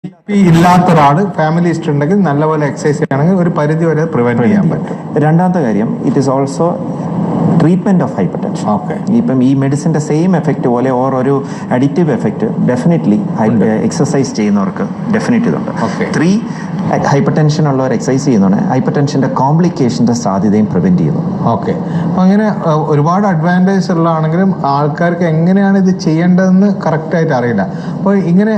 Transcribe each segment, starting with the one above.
ഇല്ലാത്ത ഒരാൾ family history ഉണ്ടെങ്കിൽ നല്ലപോലെ എക്സസൈസ് ചെയ്യണമെങ്കിൽ ഒരു പരിധി വരെ പ്രിവെന്റ് ചെയ്യാൻ പറ്റും. രണ്ടാമത്തെ കാര്യം, it is also treatment of hyper tension. Okay, ഇപ്പം ഈ മെഡിസിന്റെ സെയിം എഫക്റ്റ് പോലെ ഓർ ഒരു അഡിക്റ്റീവ് എഫക്റ്റ് ഡെഫിനറ്റ്ലി എക്സസൈസ് ചെയ്യുന്നവർക്ക് ഡെഫിനറ്റ്ലി ഇതുണ്ട്. 3, ഹൈപ്പർ ടെൻഷൻ ഉള്ളവർ എക്സസൈസ് ചെയ്യുന്നതാണ് ഹൈപ്പർ ടെൻഷന്റെ കോംപ്ലിക്കേഷന്റെ സാധ്യതയും പ്രിവെന്റ് ചെയ്യുന്നു. ഓക്കെ, അപ്പൊ അങ്ങനെ ഒരുപാട് അഡ്വാൻറ്റേജ് ഉള്ളതാണെങ്കിലും ആൾക്കാർക്ക് എങ്ങനെയാണ് ഇത് ചെയ്യേണ്ടതെന്ന് കറക്റ്റായിട്ട് അറിയില്ല. അപ്പോൾ ഇങ്ങനെ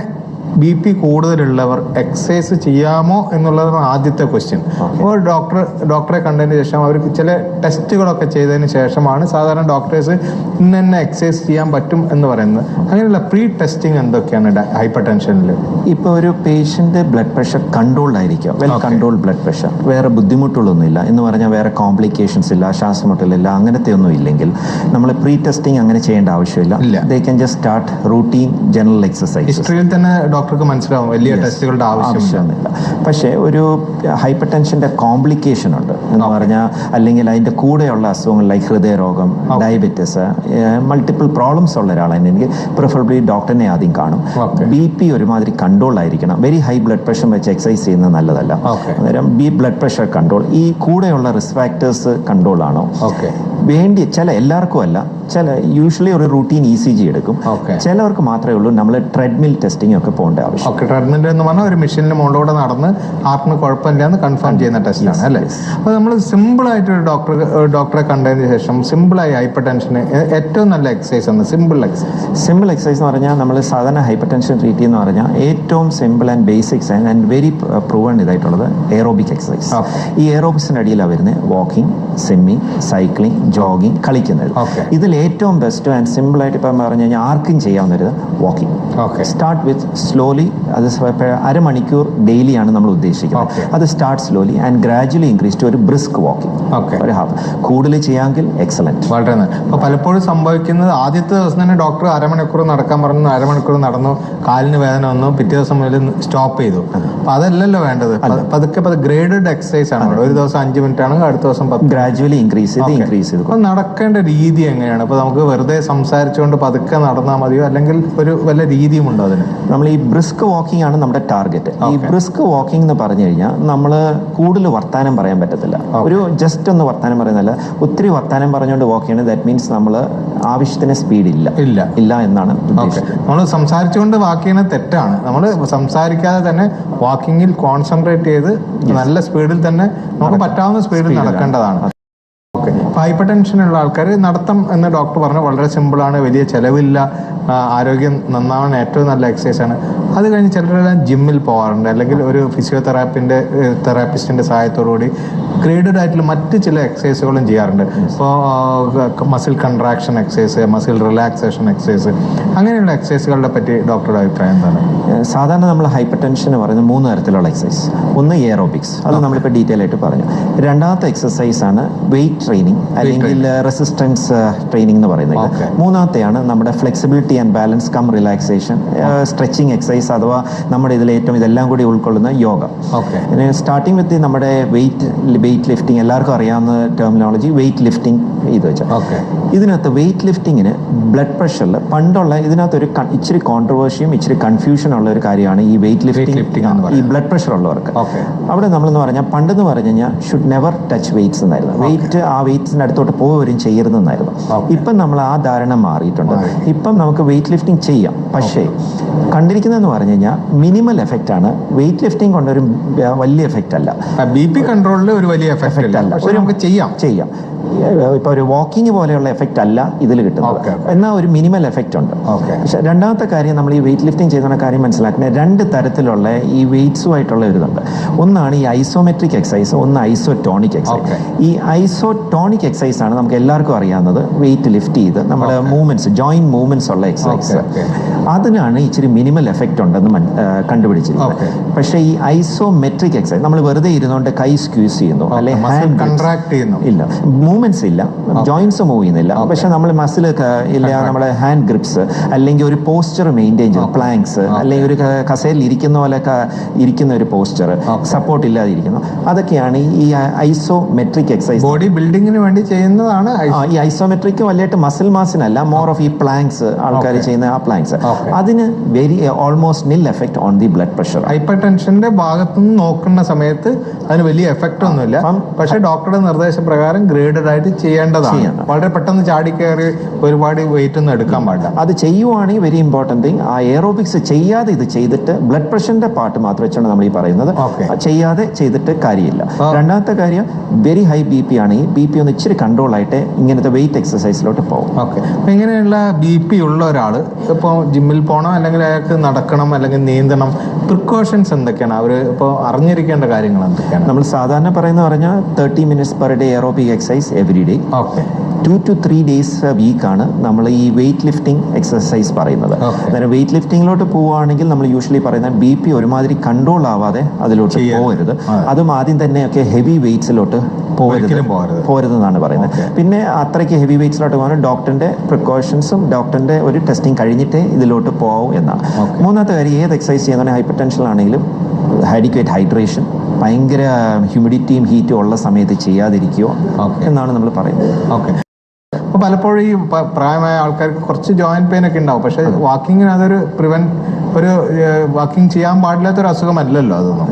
BP കൂടുതലുള്ളവർ എക്സസൈസ് ചെയ്യാമോ എന്നുള്ളതാണ് ആദ്യത്തെ ക്വസ്റ്റ്യൻ. അപ്പോൾ ഡോക്ടറെ കണ്ടതിന് ശേഷം അവർക്ക് ചില ടെസ്റ്റുകളൊക്കെ ചെയ്തതിന് ശേഷമാണ് സാധാരണ ഡോക്ടേഴ്സ് ഇന്ന എക്സസൈസ് ചെയ്യാൻ പറ്റും എന്ന് പറയുന്നത്. അങ്ങനെയുള്ള പ്രീ ടെസ്റ്റിംഗ് എന്തൊക്കെയാണ് ഹൈപ്പർ ടെൻഷനിൽ? ഇപ്പോൾ ഒരു പേഷ്യന്റ് ബ്ലഡ് പ്രഷർ കൺട്രോൾഡ് ആയിരിക്കും, വെൽ കൺട്രോൾഡ് ബ്ലഡ് പ്രഷർ, വേറെ ബുദ്ധിമുട്ടുകളൊന്നുമില്ല എന്ന് പറഞ്ഞാൽ വേറെ കോംപ്ലിക്കേഷൻസ് ഇല്ല, ശ്വാസമുട്ടലില്ല, അങ്ങനത്തെ ഒന്നും ഇല്ലെങ്കിൽ നമ്മൾ പ്രീ ടെസ്റ്റിംഗ് അങ്ങനെ ചെയ്യേണ്ട ആവശ്യമില്ല. They can just start routine general exercise. ഹിസ്റ്ററിയിൽ തന്നെ ഡോക്ടർക്ക് മനസ്സിലാവും വലിയ ടെസ്റ്റുകളുടെ ആവശ്യമൊന്നുമില്ല. പക്ഷേ ഒരു ഹൈപ്പർ ടെൻഷന്റെ കോംപ്ലിക്കേഷൻ ഉണ്ട് എന്ന് പറഞ്ഞാൽ, അല്ലെങ്കിൽ അതിന്റെ കൂടെയുള്ള അസുഖങ്ങൾ ലൈക്ക് ഹൃദയരോഗം, ഡയബറ്റിസ്, മൾട്ടിപ്പിൾ പ്രോബ്ലംസ് ഉള്ള ഒരാളാണെങ്കിൽ പ്രിഫറബിളി ഡോക്ടറിനെ ആദ്യം കാണും. BP ഒരുമാതിരി കൺട്രോൾ ആയിരിക്കണം. വെരി ഹൈ ബ്ലഡ് പ്രഷർ വെച്ച് എക്സസൈസ് ചെയ്യുന്നത് നല്ലതല്ല. അന്നേരം ബ്ലഡ് പ്രഷർ കൺട്രോൾ, ഈ കൂടെയുള്ള റിസ്ക് ഫാക്ടേഴ്സ് കൺട്രോൾ ആണോ വേണ്ടി, എല്ലാവർക്കും അല്ല, യൂഷ്വലി ഒരു റൂട്ടീൻ ECG എടുക്കും. ചിലവർക്ക് മാത്രമേ ഉള്ളൂ നമ്മൾ ട്രെഡ്മിൽ ടെസ്റ്റിംഗ് ഒക്കെ പോകേണ്ട ആവശ്യം. ട്രെഡ്മിൽ എന്ന് പറഞ്ഞാൽ ഒരു മെഷീനിൽ മുകളിലൂടെ നടന്ന് ഹാർട്ടിന് കുഴപ്പമില്ല എന്ന് കൺഫേം ചെയ്യുന്ന ടെസ്റ്റാണ് അല്ലേ? അപ്പോൾ നമ്മൾ സിമ്പിൾ ആയിട്ട് ഒരു ഡോക്ടറെ കണ്ടതിന് ശേഷം സിമ്പിളായി ഹൈപ്പർ ടെൻഷന് ഏറ്റവും നല്ല എക്സസൈസ് ആണ് സിമ്പിൾ എക്സസൈസ് എന്ന് പറഞ്ഞാൽ നമ്മൾ സാധാരണ ഹൈപ്പർ ടെൻഷൻ ട്രീറ്റ് ചെയ്യുന്ന പറഞ്ഞാൽ ഏറ്റവും simple and basics and very proven ഇതായിട്ടുള്ളത് എയറോബിക് എക്സസൈസ്. ഈ എയറോബിക്സിന്റെ അടിയിലാണ് വരുന്നത് വാക്കിംഗ്, സ്വിമ്മിങ്, സൈക്ലിംഗ്, ജോഗിങ്, കളിക്കുന്നത്. ഇതിൽ ഏറ്റവും ബെസ്റ്റ് ആൻഡ് സിമ്പിൾ ആയിട്ട് ഇപ്പം പറഞ്ഞു കഴിഞ്ഞാൽ ആർക്കും ചെയ്യാവുന്നത് വാക്കിംഗ്. സ്റ്റാർട്ട് വിത്ത് സ്ലോലി, അത് അരമണിക്കൂർ ഡെയിലിയാണ് നമ്മൾ ഉദ്ദേശിക്കുന്നത്. അത് start slowly and gradually increase to ഒരു ബ്രിസ്ക് വാക്കിംഗ്. ഒരു ഹാഫ് കൂടുതൽ ചെയ്യാമെങ്കിൽ എക്സലന്റ്. വളരെ. അപ്പോൾ പലപ്പോഴും സംഭവിക്കുന്നത് ആദ്യത്തെ ദിവസം തന്നെ ഡോക്ടർ അരമണിക്കൂർ നടക്കാൻ പറഞ്ഞു, അരമണിക്കൂർ നടന്നു, കാലിന് വേദന വന്നു, പിറ്റേ ദിവസം മുതൽ സ്റ്റോപ്പ് ചെയ്തു. അപ്പൊ അതല്ലല്ലോ വേണ്ടത്. പതുക്കെ ഗ്രേഡഡ് എക്സസൈസ് ആണ്. ഒരു ദിവസം 5 മിനിറ്റ് ആണെങ്കിൽ അടുത്ത ദിവസം 10, ഗ്രാജുവലി ഇൻക്രീസ് ചെയ്ത്. അപ്പൊ നടക്കേണ്ട രീതി എങ്ങനെയാണ്? അപ്പൊ നമുക്ക് വെറുതെ സംസാരിച്ചുകൊണ്ട് പതുക്കെ നടന്നാൽ മതിയോ, അല്ലെങ്കിൽ ഒരു വല്ല രീതിയും ഉണ്ടോ അതിന്? നമ്മൾ ഈ ബ്രിസ്ക് വാക്കിംഗ് ആണ് നമ്മുടെ ടാർഗറ്റ്. ഈ ബ്രിസ്ക് വാക്കിംഗ് എന്ന് പറഞ്ഞു കഴിഞ്ഞാൽ നമ്മൾ കൂടുതൽ വർത്താനം പറയാൻ പറ്റത്തില്ല. ഒരു ജസ്റ്റ് ഒന്ന് വർത്താനം പറയുന്നല്ല, ഒത്തിരി വർത്താനം പറഞ്ഞുകൊണ്ട് വാക്ക് ചെയ്യണം. ദാറ്റ് മീൻസ് നമ്മൾ ആവശ്യത്തിന് സ്പീഡ് ഇല്ല എന്നാണ്. നമ്മൾ സംസാരിച്ചുകൊണ്ട് വാക്ക് ചെയ്യുന്നത് തെറ്റാണ്. നമ്മൾ സംസാരിക്കാതെ തന്നെ വാക്കിങ്ങിൽ കോൺസെൻട്രേറ്റ് ചെയ്ത് നല്ല സ്പീഡിൽ തന്നെ നമുക്ക് പറ്റാവുന്ന സ്പീഡിൽ നടക്കേണ്ടതാണ്. ഹൈപ്പർ ടെൻഷനുള്ള ആൾക്കാർ നടത്തം എന്ന് ഡോക്ടർ പറഞ്ഞു വളരെ സിമ്പിളാണ്, വലിയ ചിലവില്ല, ആരോഗ്യം നന്നാവാൻ ഏറ്റവും നല്ല എക്സസൈസ് ആണ്. അത് കഴിഞ്ഞ് ചിലരെല്ലാം ജിമ്മിൽ പോകാറുണ്ട്, അല്ലെങ്കിൽ ഒരു തെറാപ്പിസ്റ്റിന്റെ സഹായത്തോടുകൂടി ഗ്രേഡഡ് ആയിട്ടുള്ള മറ്റ് ചില എക്സസൈസുകളും ചെയ്യാറുണ്ട്. ഇപ്പോൾ muscle contraction exercise, muscle relaxation exercise, അങ്ങനെയുള്ള എക്സസൈസുകളെ പറ്റി ഡോക്ടറുടെ അഭിപ്രായം എന്താണ്? സാധാരണ നമ്മൾ ഹൈപ്പർ ടെൻഷൻ പറയുന്നത് 3 തരത്തിലുള്ള എക്സസൈസ്. ഒന്ന് എയറോബിക്സ്, അത് നമ്മളിപ്പോൾ ഡീറ്റെയിൽ ആയിട്ട് പറഞ്ഞു. രണ്ടാമത്തെ എക്സസൈസ് ആണ് വെയിറ്റ് ട്രെയിനിങ് അല്ലെങ്കിൽ റെസിസ്റ്റൻസ് ട്രെയിനിങ് എന്ന് പറയുന്നത്. മൂന്നാമത്തെയാണ് നമ്മുടെ flexibility and balance cum relaxation, stretching exercise, അഥവാ നമ്മുടെ ഇതെല്ലാം കൂടി ഉൾക്കൊള്ളുന്ന യോഗ. സ്റ്റാർട്ടിങ് വിത്ത് നമ്മുടെ വെയിറ്റ് ലിഫ്റ്റിംഗ്, എല്ലാവർക്കും അറിയാവുന്ന ടെർമിനോളജി വെയിറ്റ് ലിഫ്റ്റിംഗ്. ഇത് വെച്ചാൽ ഇതിനകത്ത് വെയിറ്റ് ലിഫ്റ്റിങ്ങിന് ബ്ലഡ് പ്രഷറിൽ പണ്ടുള്ള ഇതിനകത്ത് ഒരു ഇച്ചിരി കോൺട്രവേഴ്സിയും ഇച്ചിരി കൺഫ്യൂഷൻ ഉള്ള ഒരു കാര്യമാണ് ഈ വെയിറ്റ് ലിഫ്റ്റിംഗ്. ഈ ബ്ലഡ് പ്രഷർ ഉള്ളവർക്ക് അവിടെ നമ്മളെന്ന് പറഞ്ഞാൽ പണ്ടെന്ന് പറഞ്ഞു കഴിഞ്ഞാൽ ഷുഡ് നെവർ ടച്ച് വെയിറ്റ്സ് എന്നായിരുന്നു. വെയിറ്റ്സിന്റെ അടുത്തോട്ട് പോവുകയും ചെയ്യരുതെന്നായിരുന്നു. ഇപ്പം നമ്മൾ ആ ധാരണ മാറിയിട്ടുണ്ട്. ഇപ്പം നമുക്ക് വെയിറ്റ് ലിഫ്റ്റിംഗ് ചെയ്യാം, പക്ഷേ കണ്ടിരിക്കുന്നതെന്ന് പറഞ്ഞു കഴിഞ്ഞാൽ മിനിമൽ എഫക്റ്റ് ആണ്. വെയിറ്റ് ലിഫ്റ്റിംഗ് കൊണ്ടൊരു വലിയ എഫക്റ്റ് അല്ല. BP കൺട്രോളിൽ ഒരു വലിയ എഫക്റ്റ് അല്ല, നമുക്ക് ചെയ്യാം. ഇപ്പൊ ഒരു വാക്കിംഗ് പോലെയുള്ള എഫക്റ്റ് അല്ല ഇതിൽ കിട്ടുന്നത്, എന്നാൽ ഒരു മിനിമൽ എഫക്റ്റ് ഉണ്ട്. പക്ഷെ രണ്ടാമത്തെ കാര്യം, നമ്മൾ ഈ വെയിറ്റ് ലിഫ്റ്റിംഗ് ചെയ്യുന്ന കാര്യം മനസ്സിലാക്കുന്നത് 2 തരത്തിലുള്ള ഈ വെയിറ്റ്സുമായിട്ടുള്ള ഒരു ഇതുണ്ട്. ഒന്നാണ് ഈ ഐസോമെട്രിക് എക്സസൈസ്, ഒന്ന് ഐസോടോണിക് എക്സസൈസ്. ഈ ഐസോടോണിക് എക്സസൈസ് ആണ് നമുക്ക് എല്ലാവർക്കും അറിയാവുന്നത്, വെയിറ്റ് ലിഫ്റ്റ് ചെയ്ത് നമ്മുടെ മൂവ്മെന്റ്സ്, ജോയിന്റ് മൂവ്മെന്റ്സ് ഉള്ള എക്സസൈസ്. അതിനാണ് ഇച്ചിരി മിനിമൽ എഫക്റ്റ് ഉണ്ടെന്ന് കണ്ടുപിടിച്ചിരിക്കുന്നത്. പക്ഷേ ഈ ഐസോമെട്രിക് എക്സസൈസ് നമ്മൾ വെറുതെ ഇരുന്നുകൊണ്ട് കൈ സ്ക്യൂസ് ചെയ്യുന്നു അല്ലെങ്കിൽ ഹാൻഡ് കൺട്രാക്ട് ചെയ്യുന്നു, ഇല്ല, മൂവ്മെന്റ്സ് ഇല്ല, ജോയിന്റ്സ് മൂവ് ചെയ്യുന്നില്ല, പക്ഷെ നമ്മൾ മസിൽ ഇല്ല, നമ്മുടെ ഹാൻഡ് ഗ്രിപ്സ് അല്ലെങ്കിൽ ഒരു പോസ്ചർ മെയിൻറ്റെയിൻ ചെയ്യും, പ്ലാങ്ക്സ് അല്ലെങ്കിൽ ഒരു കസേരയിൽ ഇരിക്കുന്ന പോലെ ഇരിക്കുന്ന ഒരു പോസ്ചർ, സപ്പോർട്ട് ഇല്ലാതിരിക്കുന്നു, അതൊക്കെയാണ് ഈ ഐസോമെട്രിക് എക്സസൈസ്. ബോഡി ബിൽഡിങ്ങിന് വേണ്ടി ചെയ്യുന്നതാണ് ഈ ഐസോമെട്രിക് വലിയിട്ട് മസിൽ മാസിനല്ല, മോർ ഓഫ് ഈ പ്ലാങ്ക്സ് ആൾക്കാർ ചെയ്യുന്ന ആ പ്ലാങ്ക്സ്, അതിന് almost nil effect on the blood pressure. ഹൈപ്പർ ടെൻഷന്റെ ഭാഗത്തുനിന്ന് നോക്കുന്ന സമയത്ത് അതിന് വലിയ എഫക്ട് ഒന്നുമില്ല, പക്ഷെ ഡോക്ടറുടെ നിർദ്ദേശപ്രകാരം ഗ്രേഡഡ് ആയിട്ട് ചെയ്യേണ്ടതാണ്. വളരെ പെട്ടെന്ന് ചാടി കയറി ഒരുപാട് വെയിറ്റ് ഒന്നും എടുക്കാൻ പാടില്ല. അത് ചെയ്യുവാണെങ്കിൽ വെരി ഇമ്പോർട്ടന്റ് തിങ്, ആ എയറോബിക്സ് ചെയ്യാതെ ഇത് ചെയ്തിട്ട് ബ്ലഡ് പ്രഷറിന്റെ പാർട്ട് മാത്രം വെച്ചാണ് നമ്മൾ ഈ പറയുന്നത്, ചെയ്യാതെ ചെയ്തിട്ട് കാര്യമില്ല. രണ്ടാമത്തെ കാര്യം, വെരി ഹൈ ബി പി ആണെങ്കിൽ ബി പി ഒന്ന് ഇച്ചിരി കൺട്രോൾ ആയിട്ട് ഇങ്ങനത്തെ വെയിറ്റ് എക്സസൈസിലോട്ട് പോകും. ഓക്കെ, ഇങ്ങനെയുള്ള ബി പി ഉള്ള ഒരാൾ ഇപ്പോൾ ജിമ്മിൽ പോകണം, അല്ലെങ്കിൽ അയാൾക്ക് നടക്കണം, അല്ലെങ്കിൽ നീന്തണം, പ്രിക്കോഷൻസ് എന്തൊക്കെയാണ് അവർ ഇപ്പോൾ അറിഞ്ഞിരിക്കേണ്ട കാര്യങ്ങൾ എന്തൊക്കെയാണ്? നമ്മൾ സാധാരണ പറഞ്ഞാൽ 30 minutes per day aerobic exercise every day. Okay, 2 to 3 days വീക്കാണ് നമ്മൾ ഈ വെയിറ്റ് ലിഫ്റ്റിംഗ് എക്സസൈസ് പറയുന്നത്. അന്നേരം വെയിറ്റ് ലിഫ്റ്റിംഗിലോട്ട് പോവുകയാണെങ്കിൽ നമ്മൾ യൂഷ്വലി പറയുന്നത് ബി പി ഒരുമാതിരി കൺട്രോൾ ആവാതെ അതിലോട്ട് പോകരുത്, അതും ആദ്യം തന്നെയൊക്കെ ഹെവി വെയിറ്റ്സിലോട്ട് പോകരുതെന്നാണ് പറയുന്നത്. പിന്നെ അത്രയ്ക്ക് ഹെവി വെയിറ്റ്സിലോട്ട് പോകാൻ ഡോക്ടറിന്റെ പ്രിക്കോഷൻസും ഡോക്ടറിന്റെ ഒരു ടെസ്റ്റിംഗ് കഴിഞ്ഞിട്ടേ ഇതിലോട്ട് പോവും എന്നാണ്. മൂന്നാമത്തെ കാര്യം, ഏത് എക്സസൈസ് ചെയ്യുന്ന ഹൈപ്പർ ടെൻഷൻ ആണെങ്കിലും അഡിക്വേറ്റ് ഹൈഡ്രേഷൻ, ഭയങ്കര ഹ്യൂമിഡിറ്റിയും ഹീറ്റും ഉള്ള സമയത്ത് ചെയ്യാതിരിക്കുക എന്നാണ് നമ്മൾ പറയുന്നത്. ഓക്കെ, അപ്പോൾ പലപ്പോഴും ഈ പ്രായമായ ആൾക്കാർക്ക് കുറച്ച് ജോയിന്റ് പെയിൻ ഒക്കെ ഉണ്ടാവും, പക്ഷെ വാക്കിങ്ങിന് അതൊരു ഒരു വാക്കിംഗ് ചെയ്യാൻ പാടില്ലാത്തൊരു അസുഖമല്ലല്ലോ അതൊന്നും.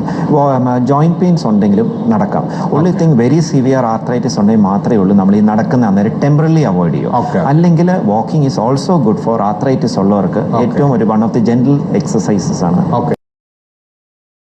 ജോയിന്റ് പെയിൻസ് ഉണ്ടെങ്കിലും നടക്കാം. Only thing very severe arthritis ഉണ്ടെങ്കിൽ മാത്രമേ ഉള്ളൂ നമ്മൾ ഈ നടക്കുന്ന അന്നേരം ടെമ്പറലി അവോയ്ഡ് ചെയ്യും. അല്ലെങ്കിൽ walking is also good for arthritis ഉള്ളവർക്ക് ഏറ്റവും ഒരു one of the gentle exercises ആണ്.